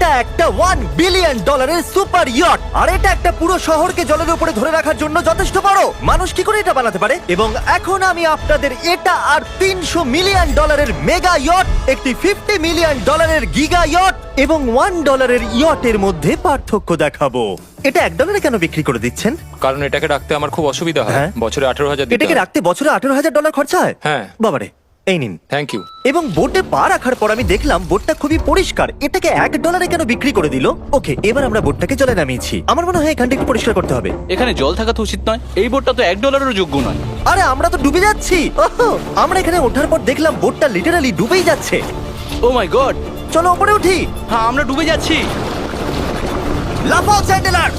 এটা একটা $1 billion super yacht, আর এটা একটা পুরো শহরকে জলের উপরে ধরে রাখার জন্য যথেষ্ট বড়। মানুষ কি করে এটা বানাতে পারে? এবং এখন আমি আপনাদের এটা আর $300 মিলিয়ন মেগা ইয়ট, একটি $50 মিলিয়ন গিগা ইয়ট এবং $1 ইয়টের মধ্যে পার্থক্য দেখাবো। এটা $1 কেন বিক্রি করে দিচ্ছেন? কারণ এটাকে রাখতে আমার খুব অসুবিধা হয়। হ্যাঁ। বছরে 18,000 দিতে এটাকে হয়। রাখতে বছরে $18,000 খরচা হয়? হ্যাঁ। বাবারে, এই নিন। Thank you. এবং বোটে পা রাখার পর আমি দেখলাম বোটটা খুবই পরিষ্কার। এটাকে $1 কেন বিক্রি করে দিল? ওকে, এবার আমরা বোটটাকে জলে নামিয়েছি। আমার মনে হয় এখানটা একটু পরিষ্কার করতে হবে। এখানে জল থাকা তো উচিত নয়। এই বোটটা তো $1 যোগ্য নয়। আরে আমরা তো ডুবে যাচ্ছি। ওহো, আমরা এখানে ওঠার পর দেখলাম বোটটা লিটারালি ডুবেই যাচ্ছে। ও মাই গড, চলো উপরে উঠি। হ্যাঁ আমরা ডুবে যাচ্ছি। লাফাও চ্যান্ডেলার।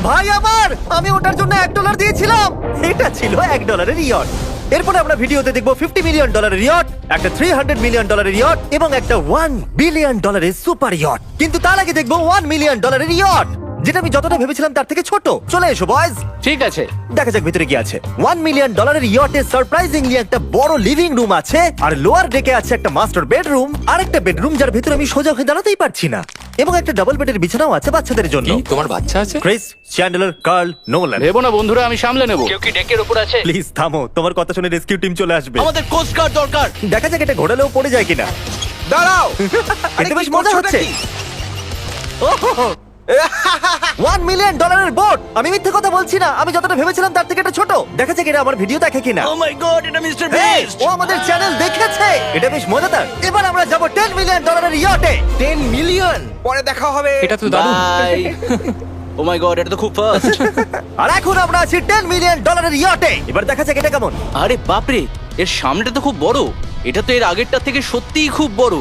ভাই আমার, আমি ওটার জন্য $1 দিয়েছিলাম। এটা ছিল $1 ইয়ট। এরপরে আমরা ভিডিওতে দেখবো $50 মিলিয়ন ইয়ট, একটা $300 মিলিয়ন ইয়ট এবং একটা $1 বিলিয়ন সুপার ইয়ট। কিন্তু তার আগে দেখবো $1 মিলিয়ন ইয়ট, যেটা আমি যতটা ভেবেছিলাম তার থেকে ছোট। চলে এসো বয়স, ঠিক আছে, দেখা যাক ভিতরে কি আছে। $1 মিলিয়ন ইয়টে সারপ্রাইজিংলি একটা বড় লিভিং রুম আছে, আর লোয়ার ডেকে আছে একটা মাস্টার বেডরুম, আর একটা বেডরুম যার ভিতরে আমি সোজা হয়ে দাঁড়াতেই পারছি না, এবং একটা ডাবল বেডের বিছানাও আছে বাচ্চাদের জন্য। কি তোমার বাচ্চা আছে? ক্রিস, চ্যান্ডেলার, কার্ল, নোলান, ভেবো না বন্ধুরা, আমি সামলে নেব। কেউ কি ডেকের উপর আছে? প্লিজ থামো, তোমার কথা শুনে রেস্কিউ টিম চলে আসবে। আমাদের কোস্ট গার্ড দরকার। দেখা যাক এটা ঘোরালেও পড়ে যায় কিনা। দাঁড়াও। এটা বেশ মজা হচ্ছে। $1 মিলিয়ন বোট। আমি মিথ্যে কথা বলছি না, আমি যতটা ভেবেছিলাম তার থেকে এটা ছোট। দেখা যাক এটা আমার ভিডিও দেখে কিনা। ও মাই গড, এটা মিস্টার Hey, বিস্ট। ও আমাদের চ্যানেল দেখেছে। এটা বেশ মজাদার। এবার আমরা যাব $10 মিলিয়ন ইয়টে। 10 মিলিয়ন পরে দেখা হবে। এটা তো দারুণ। বাই। ও মাই গড, এটা তো খুব ফাস্ট। আর এখন আমরা আছি $10 মিলিয়ন ইয়টে। এবার দেখা যাক এটা কেমন। আরে বাপরে, এর সামনেটা তো খুব বড়। এটা তো এর আগেরটা থেকে সত্যিই খুব বড়।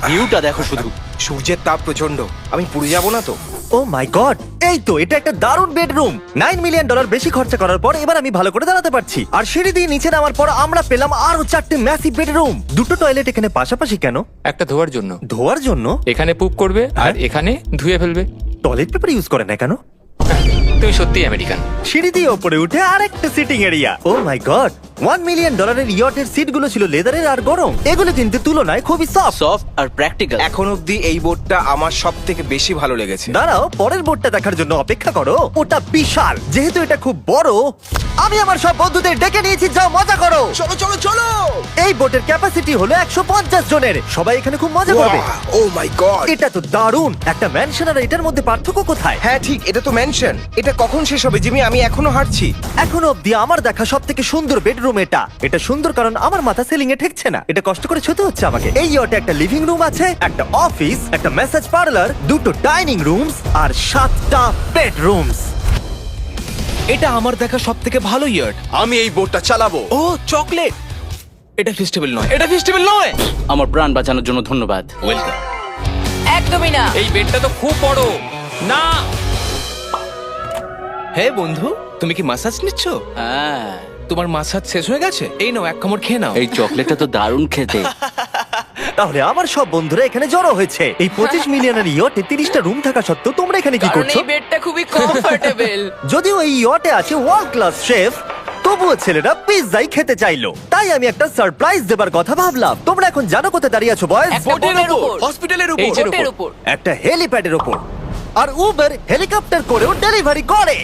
ভিউটা দেখো শুধু। সূর্যের তাপ প্রচন্ড, আমি পুড়ে যাব না তো? ও মাই গড, এই তো এটা একটা দারুণ বেডরুম। $9 মিলিয়ন বেশি খরচা করার পর এবার আমি ভালো করে দাঁড়াতে পারছি। আর সিঁড়ি দিয়ে নিচে নামার পর আমরা পেলাম আরো 4টে ম্যাসিভ বেডরুম। দুটো টয়লেট এখানে পাশাপাশি কেন? একটা ধোয়ার জন্য। ধোয়ার জন্য? এখানে পুপ করবে আর এখানে ধুয়ে ফেলবে। টয়লেট পেপার ইউজ করে না কেন? তুমি সত্যি আমেরিকান। সিঁড়ি দিয়ে ওপরে উঠে আরেকটা sitting area. O my god, $1 million ইয়টের সিটগুলো ছিল লেদারের আর গরম। এগুলো কিন্তু তুলনায় খুবই সফট। সফট আর প্র্যাকটিক্যাল। এখন অবধি এই বোটটা আমার সব থেকে বেশি ভালো লেগেছে। দাঁড়াও, পরের বোর্ডটা দেখার জন্য অপেক্ষা করো। ওটা বিশাল। যেহেতু এটা খুব বড়, আমি আমার সব বন্ধুদের ডেকে নিয়েছি, যাও মজা করো। চলো চলো চলো। এই বোটের ক্যাপাসিটি হলো 150 জনের। সবাই এখানে খুব মজা করবে। ও মাই গড, এটা তো দারুণ। একটা ম্যানশন আর এটার মধ্যে পার্থক্য কোথায়? হ্যাঁ ঠিক, এটা তো মেনশন। এটা কখন শেষ হবে জিমি? আমি এখনো হাঁটছি। এখনো অব্দি আমার দেখা সব থেকে সুন্দর বেডরুম এটা। এটা সুন্দর কারণ আমার মাথা সিলিং এ ঠেকছে না। এটা কষ্ট করে ছুতে হচ্ছে আমাকে। এই ইয়টে একটা লিভিং রুম আছে, একটা অফিস, একটা ম্যাসাজ পার্লার, দুটো ডাইনিং রুমস আর 7টা বেডরুমস। এটা আমার দেখা সব থেকে ভালো ইয়ার্ড। আমি এই বোটটা চালাবো। ও চকলেট, এটা ফেস্টিভ্যাল নয়, এটা ফেস্টিভ্যাল নয়। আমার প্রাণ বাঁচানোর জন্য ধন্যবাদ। ওয়েলকাম। একদমই না। এই বেডটা তো খুব বড়। না, হে বন্ধু, তুমি কি মাসাজ নিচ্ছ? হ্যাঁ, তোমার মাসাজ শেষ হয়ে গেছে? এই নাও, এক কামড় খেয়ে নাও। এই চকলেটটা তো দারুণ খেতে। তাহলে আমার সব বন্ধুরা এখানে জড়ো হয়েছে। এই 25 মিলিয়নের ইয়টে 30টা রুম থাকা সত্ত্বেও তোমরা এখানে কি কারণ করছো? এই বেডটা খুবই কমফোর্টেবল। যদিও এই ইয়টে আছে ওয়ার্ল্ড ক্লাস শেফ, তবুও ছেলেরা পিৎজাই খেতে চাইলো। তাই আমি একটা সারপ্রাইজ দেবার কথা ভাবলাম। তোমরা এখন জানো কোথায় দাঁড়িয়ে আছো বয়স? একটা বোটের উপর, হসপিটালের এই উপর। যে বোটের উপর। একটা হেলিপ্যাডের ওপর। আর উবার হেলিকপ্টার করেও ডেলিভারি করে।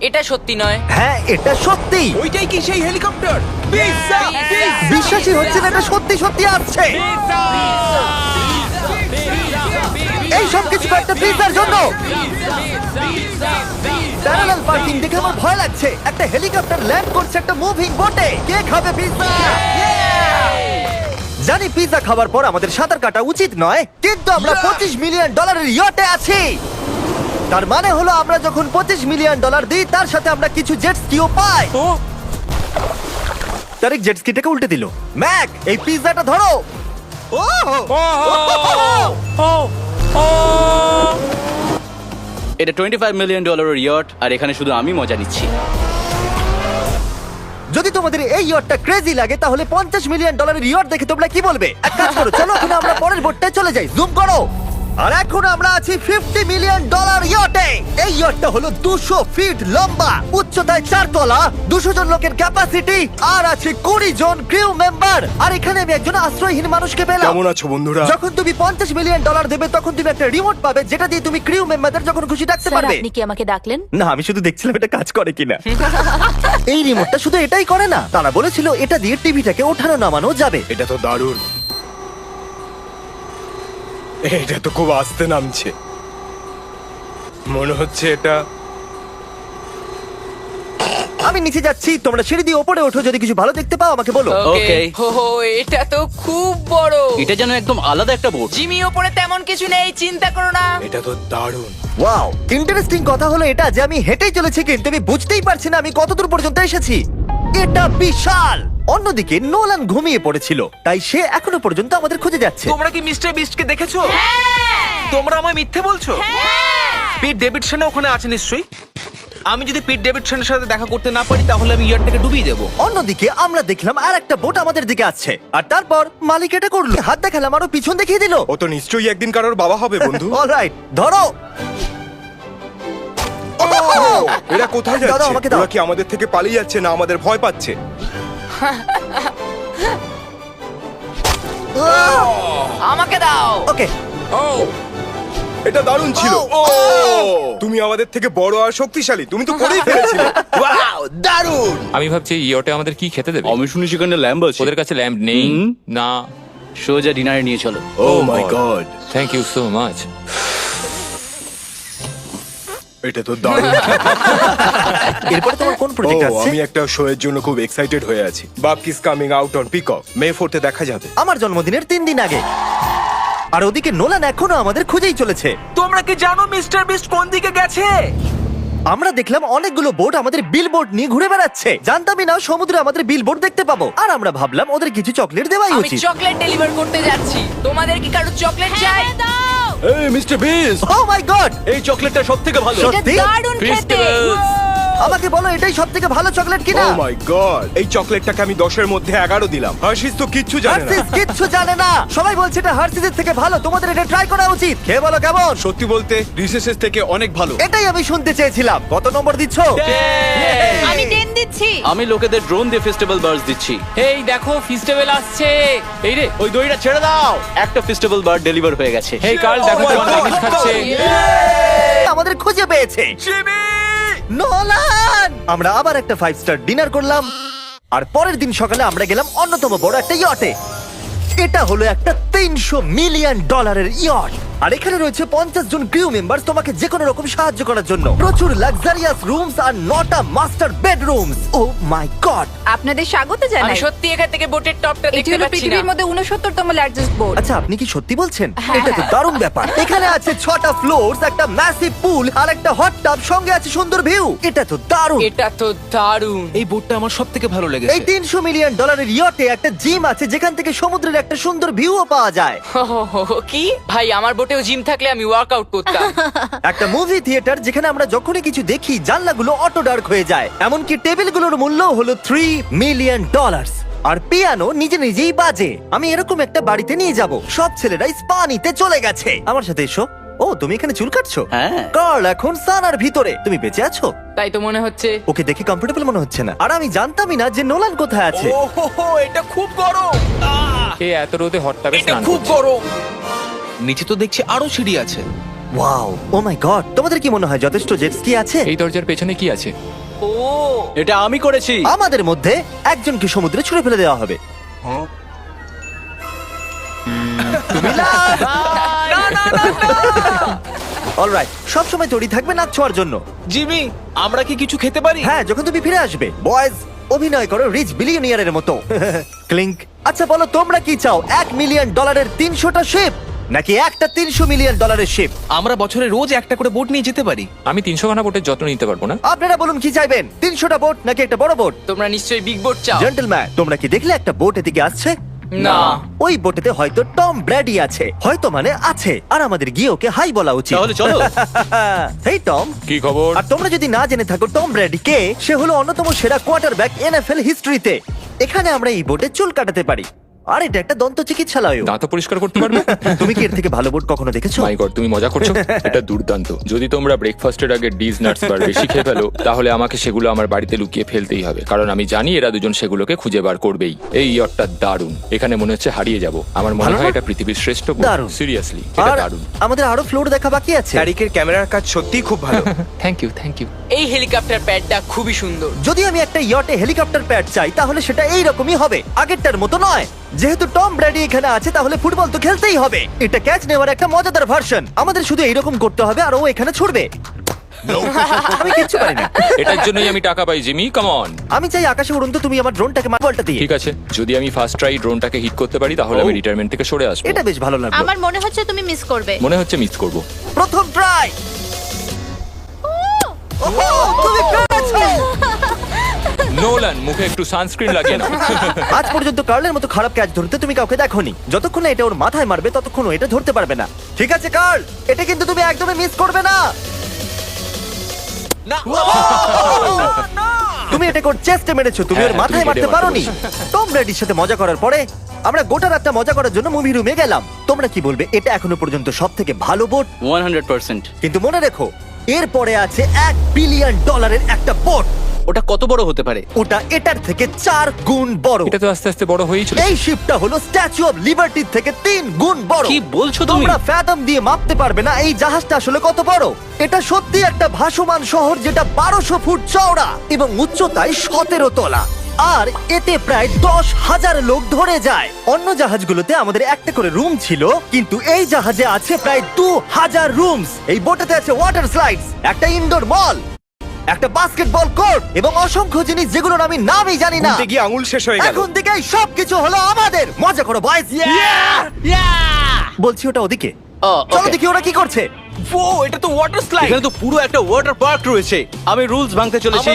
এটা সত্যি নয়। হ্যাঁ, এটা সত্যি। ওইটাই কি সেই হেলিকপ্টার? বিশ্বাসই হচ্ছে না, এটা সত্যি সত্যি আসছে। এই সব কিছু একটা পিৎজার জন্য। প্যারালাল পার্কিং দেখে আমার ভয় লাগছে। একটা হেলিকপ্টার ল্যান্ড করছে একটা মুভিং বোটে। কে খাবে পিৎজা? জানি পিৎজা খাবার পর আমাদের সাঁতার কাটা উচিত নয়, কিন্তু আমরা $25 মিলিয়ন ইয়টে আছি। তার মানে হলো আমরা যখন $25 মিলিয়ন দিই, তার সাথে আমরা কিছু জেট স্কিও পাই। তারিক জেট স্কিটাকে উল্টে দিল। ম্যাক, এই পিৎজাটা ধরো। এটা $25 মিলিয়ন ইয়ার্ড, আর এখানে শুধু আমি মজা নিচ্ছি। যদি তোমাদের এই ইয়টটা ক্রেজি লাগে, তাহলে $50 মিলিয়ন ইয়ট দেখে তোমরা কি বলবে? এক কাজ করো, চলো এখন আমরা পরের বোটটায় চলে যাই। জুম করো। আর এখন আমরা আছি $50 মিলিয়ন ইয়টে। এই ইয়টটা হলো 200 ফিট লম্বা, উচ্চতায় 4 তলা, 200 জন লোকের ক্যাপাসিটি, আর আছে 20 জন ক্রিউ মেম্বার। আর এখানে আমি একজন আশ্রয়হীন মানুষকে পেলাম। কেমন আছো বন্ধুরা? যখন তুমি $50 মিলিয়ন দেবে তখন তুমি একটা রিমোট পাবে, যেটা দিয়ে তুমি ক্রিউ মেম্বারদের যখন খুশি ডাকতে স্যার পারবে। আপনি কি আমাকে ডাকলেন? না, আমি শুধু দেখছিলাম এটা কাজ করে কিনা। এই রিমোটটা শুধু এটাই করে না, তারা বলেছিল এটা দিয়ে টিভিটাকে ওঠানো নামানো যাবে। এটা তো দারুণ। এটা তো খুব আস্তে নামছে, মনে হচ্ছে এটা। আমি নিচে যাচ্ছি, তোমরা সিঁড়ি দিয়ে ওপরে ওঠো, যদি কিছু ভালো দেখতে পাও আমাকে বলো। Okay. ওহো, এটা তো খুব বড়। এটা যেন একদম আলাদা একটা বোট। জিমি ওপরে তেমন কিছু নেই, চিন্তা করো না। এটা তো দারুণ। ওয়াও, ইন্টারেস্টিং কথা হলো এটা যে আমি হেঁটেই চলেছি, কিন্তু আমি বুঝতেই পারছি না আমি কতদূর পর্যন্ত এসেছি। এটা বিশাল। অন্যদিকে নোলান ঘুমিয়ে পড়েছিল, তাই সে এখনো পর্যন্ত আমাদের খুঁজে যাচ্ছে। তোমরা কি মিস্টার বিস্টকে দেখেছো? তোমরা আমায় মিথ্যে বলছো? পিট ডেভিডসন ওখানে আছে নিশ্চয়ই। আমি যদি পিট ডেভিডসনের সাথে দেখা করতে না পারি তাহলে আমি ইয়ারটাকে ডুবিয়ে দেবো। অন্যদিকে আমরা দেখলাম আর একটা বোট আমাদের দিকে আসছে, আর তারপর মালিক এটা করলো, হাত দেখালাম আরো পিছন দেখিয়ে দিল। ও তো নিশ্চয়ই একদিন কারোর বাবা হবে বন্ধু। অলরাইট, ধরো। এরা কোথায় দাও, যাচ্ছে? আমাকে দাও। ওরা কি আমাদের থেকে পালিয়ে যাচ্ছে না আমাদের ভয় পাচ্ছে? আমাকে দাও। ওকে, এটা দারুণ ছিল। তুমি আমাদের থেকে বড় আর শক্তিশালী, তুমি তো করেই ফেলেছিলে। ওয়াও, দারুণ। আমি ভাবছি ইয়োটে আমাদের কি খেতে দেবে। আমি শুনি সেখানে ল্যাম্ব আছে। ওদের কাছে ল্যাম্প নেই। হুম। না। সোজা ডিনারে নিয়ে চলো। Oh my God, thank you so much. এটা তো দারুণ। এরপরে তোমার কোন প্রজেক্ট ও, আছে? আমি একটা শো এর জন্য খুব এক্সাইটেড হয়ে আছি। বাপকিস কামিং আউট অন পিকক, মে 4তে দেখা যাবে। আমার জন্মদিনের 3 দিন আগে। আর ওদিকে নোলান এখনো আমাদের খুঁজেই চলেছে। তোমরা কি জানো মিস্টার বিস্ট কোন দিকে গেছে? আমরা দেখলাম অনেকগুলো বোট আমাদের বিলবোর্ড নিয়ে ঘুরে বেড়াচ্ছে। জানতামই না সমুদ্রে আমাদের বিলবোর্ড দেখতে পাবো। আর আমরা ভাবলাম ওদের কিছু চকলেট দেওয়াই আমি উচিত। চকলেট ডেলিভার করতে যাচ্ছি। তোমাদের কি কারো চকলেট চাই? এই mister beast, O my god, এই চকলেটটা সবথেকে ভালো। এটা সত্যি? দারুণ খেতে। আমাকে বলো এটাই সবথেকে ভালো চকলেট ও কিনা? মাই গড, এই চকলেটটাকে আমি 10 এর মধ্যে 11 দিলাম। হার্শিস তো কিচ্ছু জানে না। হার্সিস কিচ্ছু জানে না। সবাই বলছে এটা হার্সিসের থেকে ভালো, তোমাদের এটা ট্রাই করা উচিত। খেয়ে বলো কেমন। সত্যি বলতে রিসেসেস থেকে অনেক ভালো। এটাই আমি শুনতে চেয়েছিলাম। কত নম্বর দিচ্ছ? আমি 10 দিচ্ছি। আমি লোকেদের ড্রোন দিয়ে ফেস্টিভ্যাল বার্ডস দিচ্ছি। এই দেখো ফেস্টিভ্যাল আসছে। এই রে। ওই দড়িটা ছেড়ে দাও। একটা ফেস্টিভ্যাল বার্ড ডেলিভার হয়ে গেছে। হেই কার্ল, দেখো তোমার জিনিস খাচ্ছে। আমাদের খুঁজে পেয়েছে। নোলান! আমরা আবার একটা 5 স্টার ডিনার করলাম, আর পরের দিন সকালে আমরা গেলাম অন্যতম বড় একটা ইয়টে। এটা হলো একটা $300 মিলিয়ন ইয়ট, আর এখানে রয়েছে 50 জন ক্রিউ মেম্বার তোমাকে যে কোনো রকম সাহায্য করার জন্য। প্রচুর luxurious rooms R 9টা master bedrooms. O my god! আপনাদের স্বাগত আমি জানাই। সত্যি এখান থেকে বোটের টপটা এটি দেখতে হলো পাচ্ছি না। পৃথিবীর মধ্যে 69তম লার্জেস্ট বোট। আচ্ছা, আপনি কি সত্যি বলছেন? এটা তো দারুণ ব্যাপার। এখানে আছে 6টা ফ্লোরস, একটা ম্যাসিভ পুল আর একটা হট টাব, সঙ্গে আছে সুন্দর ভিউ। এটা তো দারুণ। এটা তো দারুণ। এই বোটটা আমার সবথেকে ভালো এই লেগেছে। $300 মিলিয়ন ইয়টে একটা জিম আছে, যেখান থেকে সমুদ্রের একটা সুন্দর ভিউও পাওয়া যায়। কি ভাই, আমার বোটেও জিম থাকলে আমি ওয়ার্কআউট করতাম। একটা মুভি থিয়েটার, যেখানে আমরা যখনই কিছু দেখি জানলাগুলো অটো ডার্ক হয়ে যায়। এমনকি টেবিলগুলোর মূল্য হলো $3 মিলিয়ন। আর পিয়ানো নিজে নিজেই বাজে। আমি এরকম একটা বাড়িতে নিয়ে যাব। সব ছেলেরাই স্পা নিতে চলে গেছে। আমার সাথে এসো। ও, তুমি এখানে চুল কাটছো? হ্যাঁ। কার্ল এখন সানার ভিতরে। তুমি বেঁচে আছো? তাই তো মনে হচ্ছে। ওকে দেখে কমফোর্টেবল মনে হচ্ছে না। আর আমি জানতামই না যে নোলান কোথায় আছে। ওহো, এটা খুব গরম। এই এত রোদে হট টাবে এটা স্নান খুব করছে। গরম। নিচে তো দেখছি আরো সিঁড়ি আছে। Wow, O my god! তোমাদের কি মনে হয় যথেষ্ট জেট স্কি আছে? এই দরজার পেছনে কি আছে? ও, এটা আমি করেছি। আমাদের মধ্যে একজনকে সমুদ্রে ছুঁড়ে ফেলে দেওয়া হবে। অলরাইট, সব সময় তৈরি থাকবে নাচ ছোঁয়ার জন্য। জিমি, আমরা কি কিছু খেতে পারি? হ্যাঁ, যখন তুমি ফিরে আসবে। বয়েজ, অভিনয় করো রিচ বিলিয়নিয়ারের মতো। ক্লিংক। আচ্ছা বলো, তোমরা কি চাও? $1 মিলিয়ন 300টা শিপ, নাকি একটা $300 মিলিয়ন শিপ? আমরা বছরে রোজ একটা করে বোট নিয়ে যেতে পারি। আমি 300 খানা বোটের যত্ন নিতে পারবো না। আপনারা বলুন কি চাইবেন? 300টা বোট নাকি একটা বড় বোট? তোমরা নিশ্চয়ই বিগ বোট চাও। জেন্টলম্যান, তোমরা কি দেখলে একটা বোট এদিকে আসছে? না। ওই বোটেতে হয়তো টম ব্র্যাডি আছে। হয়তো মানে আছে। আর আমাদের গিয়ে ওকে হাই বলা উচিত। তাহলে চলো। হেই টম। কি খবর? আর তোমরা যদি না জেনে থাকো টম ব্র্যাডি কে, সে হলো অন্যতম সেরা কোয়ার্টারব্যাক NFL হিস্ট্রিতে। এখানে আমরা এই বোটে চুল কাটাতে পারি। আর এটা একটা দন্ত চিকিৎসালয়। দাঁত পরিষ্কার করতে পারবে? তুমি কি এর থেকে ভালো বোট কখনো দেখেছো? মাই গড, তুমি মজা করছো? এটা দুর্দান্ত। যদি তোমরা ব্রেকফাস্টের আগে ডিজ নাটস বার বেশি খেয়ে ফেলো, তাহলে আমাকে সেগুলো আমার বাড়িতে লুকিয়ে ফেলতেই হবে, কারণ আমি জানি এরা দুজন সেগুলোকে খুঁজে বার করবেই। এই ইয়টটা দারুণ, এখানে মনে হচ্ছে হারিয়ে যাব। আমার মনে ভালো হয় না? এটা পৃথিবীর শ্রেষ্ঠ দারুণ। সিরিয়াসলি, এটা আর দারুণ। আমাদের আরো ফ্লোর দেখা বাকি আছে। ট্যারিকের ক্যামেরার কাজ সত্যিই খুব ভালো। Thank you, thank you. এই হেলিকপ্টার প্যাডটা খুবই সুন্দর। যদি আমি একটা ইয়টে হেলিকপ্টার প্যাড চাই তাহলে সেটা এইরকমই হবে, আগেরটার মতো নয়। যেহেতু টম ব্র্যাডি এখানে আছে তাহলে ফুটবল তো খেলতেই হবে। এটা ক্যাচ নেওয়ার একটা মজাদার ভার্সন। আমাদের শুধু এইরকম করতে হবে আর ও এখানে ছুটবে। আমি কিচ্ছু পারি না। এটার জন্যই আমি টাকা পাই, জিমি, কাম অন। আমি চাই আকাশে উড়ুন তো তুমি আমার ড্রোনটাকে বলটা দিয়ে। ঠিক আছে, যদি আমি ফার্স্ট ট্রাই ড্রোনটাকে হিট করতে পারি তাহলে আমি রিটায়ারমেন্ট থেকে সরে আসবো। এটা বেশ ভালো লাগলো। আমার মনে হচ্ছে তুমি মিস করবে। মনে হচ্ছে মিস করব। প্রথম ট্রাই। তুমি পেরেছো। নোলান, মুখে একটু সানস্ক্রিন লাগিয়ে নাও। আজ পর্যন্ত কার্লের মতো খারাপ ক্যাচ ধরতে তুমি কাউকে দেখোনি। যতক্ষণ না এটা ওর মাথায় মারবে ততক্ষণ ও এটা ধরতে পারবে না। ঠিক আছে কার্ল, এটা কিন্তু তুমি একদমই মিস করবে না। তুমি এটা ওর চেস্টে মেরেছো, তুমি ওর হ্যাঁ, মাথায় তুমি মারতে হেডে মারতে পারোনি। টম ব্র্যাডির সাথে মজা করার পরে আমরা গোটা রাতটা মজা করার জন্য মুভি রুমে গেলাম। তোমরা কি বলবে? এটা এখনো পর্যন্ত সবথেকে ভালো বোট। 100%। কিন্তু মনে রেখো, এরপরে আছে $1 বিলিয়ন একটা বোট। ওটা কত বড় হতে পারে? ওটা এটার থেকে 4 গুণ বড়। এটা তো আস্তে আস্তে বড় হয়েই চলেছে। এই শিপটা হলো স্ট্যাচু অফ লিবার্টির থেকে 3 গুণ বড়। কি বলছো তুমি? তোমরা ফ্যাথম দিয়ে মাপতে পারবে না এই জাহাজটা আসলে কত বড়। এটা সত্যি একটা ভাসমান শহর যেটা 1200 ফুট চওড়া এবং উচ্চতায় 17 তলা। আর এতে প্রায় 10,000 লোক ধরে যায়। অন্য জাহাজগুলোতে আমাদের একটা করে রুম ছিল, কিন্তু এই জাহাজে আছে প্রায় 2000 রুমস। এই বোটেতে আছে ওয়াটার স্লাইডস, একটা ইনডোর মল, একটা বাস্কেটবল কোর্ট এবং অসংখ্য জিনিস যেগুলোর আমি নামই জানি না। ঘুরতে গিয়ে আঙুল শেষ হয়ে গেল। এখন থেকেই সবকিছু হলো আমাদের। মজা করো বয়েজ। বলছি ওটা ওদিকে। চলো দেখি ওরা কি করছে। ও, এটা তো ওয়াটার স্লাইড। এখানে তো পুরো একটা ওয়াটার পার্ক রয়েছে। আমি রুলস ভাঙতে চলেছি।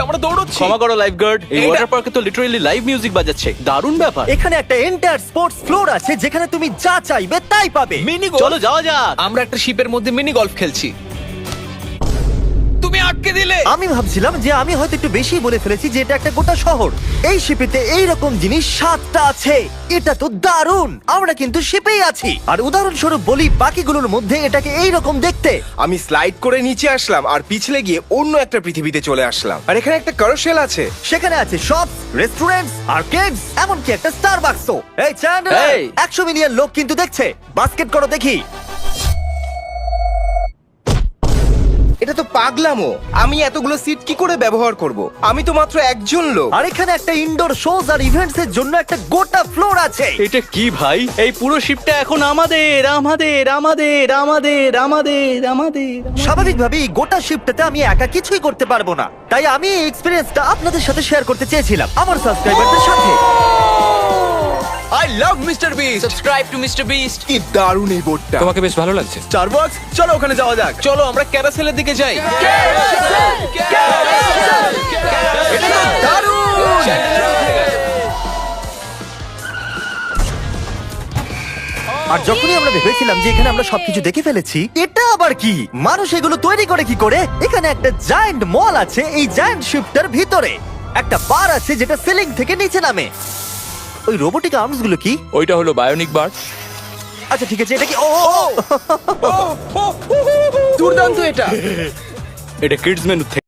আমরা দৌড়চ্ছি। ক্ষমা করো লাইফ গার্ড, এই এটা- ওয়াটার পার্কে তো লিটারালি লাইভ মিউজিক বাজাচ্ছে। দারুণ ব্যাপার। এখানে একটা এন্টায়ার স্পোর্টস ফ্লোর আছে যেখানে তুমি যা চাইবে তাই পাবে। মিনি চলো যাওয়া যাক। আমরা একটা শিপের মধ্যে মিনি গলফ খেলছি। তুমি আটকে দিলে। আমি ভাবছিলাম যে আমি হয়তো একটু বেশি বলে ফেলেছি যে এটা একটা গোটা শহর। এই শিপেতে এই রকম জিনিস 7টা আছে। এটা তো দারুণ। আমরা কিন্তু শিপেই আছি। আর উদাহরণস্বরূপ বলি, বাকিগুলোর মধ্যে এটাকে এই রকম দেখতে। আমি স্লাইড করে নিচে আসলাম আর পিছলে গিয়ে অন্য একটা পৃথিবীতে চলে আসলাম। আর এখানে একটা ক্যারোসেল আছে। সেখানে আছে শপস, রেস্টুরেন্টস, আর্কেডস, এমনকি একটা স্টারবাকসও। এই চ্যান্ডলার, এই। 100 মিলিয়ন লোক কিন্তু দেখছে। বাস্কেট করো দেখি। এটা তো পাগলামো। আমি এতগুলো সিট কি করে ব্যবহার করব? আমি তো মাত্র একজন লোক। আর এখানে একটা ইনডোর শোজ আর ইভেন্টস এর জন্য একটা গোটা ফ্লোর আছে। এটা কি ভাই? এই পুরো শিপটা এখন আমাদের আমাদের আমাদের আমাদের আমাদের আমাদের। স্বাভাবিকভাবেই এই গোটা শিফটটাতে আমি একা কিছুই করতে পারবো না, তাই আমি এই এক্সপেরিয়েন্সটা আপনাদের সাথে শেয়ার করতে চেয়েছিলাম, আমার সাবস্ক্রাইবারদের সাথে। I love mister beast. Subscribe to mister beast. কি দারুণ এই বোটটা। তোমাকে বেশ ভালো লাগছে। স্টারবাকস, চলো ওখানে যাওয়া যাক। চলো আমরা ক্যারাসেলের দিকে যাই। এটা তো দারুণ! আর যখনই আমরা ভেবেছিলাম যে এখানে আমরা সবকিছু দেখে ফেলেছি, এটা আবার কি? মানুষ এগুলো তৈরি করে কি করে? এখানে একটা জায়ান্ট মল আছে এই জায়ান্ট শিফটার ভিতরে। একটা বার আছে যেটা সিলিং থেকে নিচে নামে। ওই রোবোটিক আর্মস গুলো কি? ওইটা হলো বায়োনিক বার। আচ্ছা ঠিক আছে, এটা কি? ও দুর্দান্ত এটা। এটা কিডস মেনু থেকে।